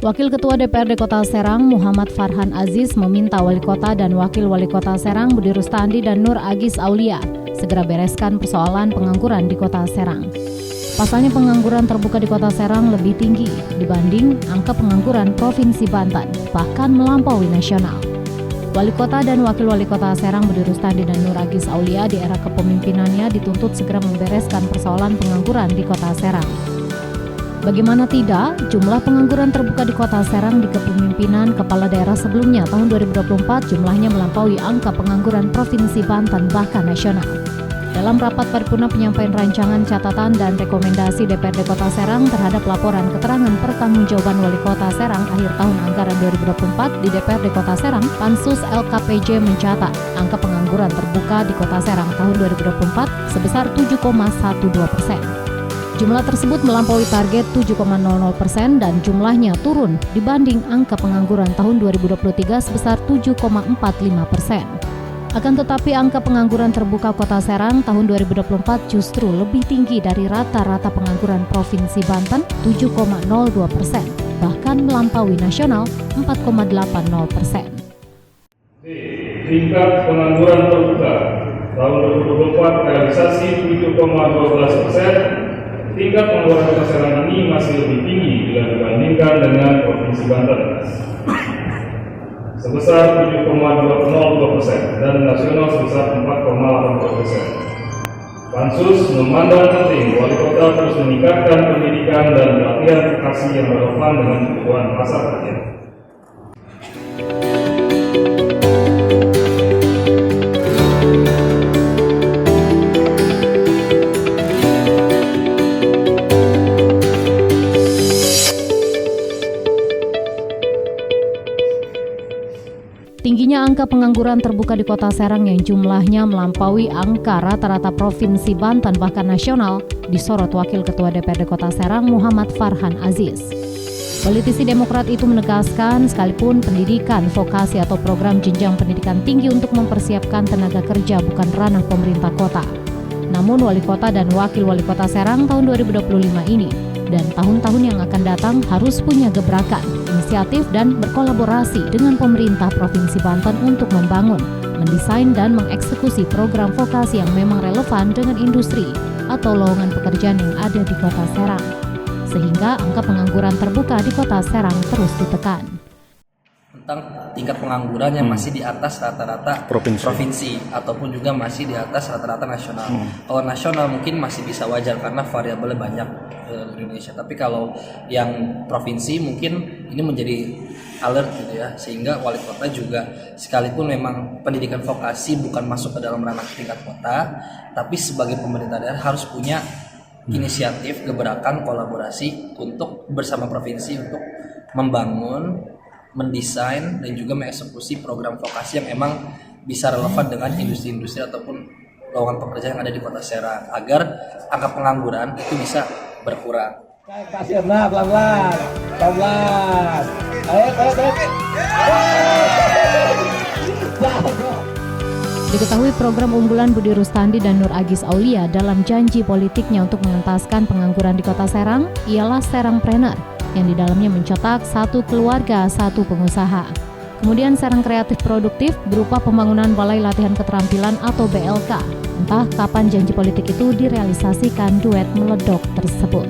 Wakil Ketua DPRD Kota Serang, Muhammad Farhan Aziz, meminta Wali Kota dan Wakil Wali Kota Serang, Budi Rustandi dan Nur Agis Aulia, segera bereskan persoalan pengangguran di Kota Serang. Pasalnya pengangguran terbuka di Kota Serang lebih tinggi dibanding angka pengangguran Provinsi Banten, bahkan melampaui nasional. Wali Kota dan Wakil Wali Kota Serang, Budi Rustandi dan Nur Agis Aulia di era kepemimpinannya dituntut segera membereskan persoalan pengangguran di Kota Serang. Bagaimana tidak, jumlah pengangguran terbuka di Kota Serang di kepemimpinan kepala daerah sebelumnya tahun 2024 jumlahnya melampaui angka pengangguran Provinsi Banten bahkan nasional. Dalam rapat paripurna penyampaian rancangan catatan dan rekomendasi DPRD Kota Serang terhadap laporan keterangan pertanggungjawaban Wali Kota Serang akhir tahun anggaran 2024 di DPRD Kota Serang, Pansus LKPJ mencatat angka pengangguran terbuka di Kota Serang tahun 2024 sebesar 7,12%. Jumlah tersebut melampaui target 7,00% dan jumlahnya turun dibanding angka pengangguran tahun 2023 sebesar 7,45%. Akan tetapi angka pengangguran terbuka Kota Serang tahun 2024 justru lebih tinggi dari rata-rata pengangguran Provinsi Banten 7,02%, bahkan melampaui nasional 4,80%. Tingkat pengangguran terbuka tahun 2024 realisasi 7,12%. Tingkat pengangguran Kota Serang ini masih lebih tinggi bila dibandingkan dengan Provinsi Banten sebesar 7,202% dan nasional sebesar 4,80%. Pansus memandang penting Wali Kota terus meningkatkan pendidikan dan pelatihan vokasi yang relevan dengan kebutuhan masa kerja. Tingginya angka pengangguran terbuka di Kota Serang yang jumlahnya melampaui angka rata-rata Provinsi Banten bahkan nasional disorot Wakil Ketua DPRD Kota Serang Muhammad Farhan Aziz. Politisi Demokrat itu menegaskan sekalipun pendidikan, vokasi atau program jenjang pendidikan tinggi untuk mempersiapkan tenaga kerja bukan ranah pemerintah kota. Namun Wali Kota dan Wakil Wali Kota Serang tahun 2025 ini dan tahun-tahun yang akan datang harus punya gebrakan, inisiatif dan berkolaborasi dengan pemerintah Provinsi Banten untuk membangun, mendesain dan mengeksekusi program vokasi yang memang relevan dengan industri atau lowongan pekerjaan yang ada di Kota Serang, sehingga angka pengangguran terbuka di Kota Serang terus ditekan. Tentang tingkat pengangguran yang masih di atas rata-rata provinsi ataupun juga masih di atas rata-rata nasional. Kalau nasional mungkin masih bisa wajar karena variabelnya banyak di Indonesia. Tapi kalau yang provinsi mungkin ini menjadi alert gitu ya, sehingga wali kota juga sekalipun memang pendidikan vokasi bukan masuk ke dalam ranah tingkat kota, tapi sebagai pemerintah daerah harus punya inisiatif, gebrakan, kolaborasi untuk bersama provinsi untuk membangun, mendesain dan juga mengeksekusi program vokasi yang emang bisa relevan dengan industri-industri ataupun lowongan pekerjaan yang ada di Kota Serang agar angka pengangguran itu bisa berkurang. Kasih pelan-pelan. Ayo. Diketahui program unggulan Budi Rustandi dan Nur Agis Aulia dalam janji politiknya untuk mengentaskan pengangguran di Kota Serang ialah Serangpreneur, yang di dalamnya mencetak satu keluarga, satu pengusaha. Kemudian Serang Kreatif Produktif berupa pembangunan Balai Latihan Keterampilan atau BLK. Entah kapan janji politik itu direalisasikan duet meledok tersebut.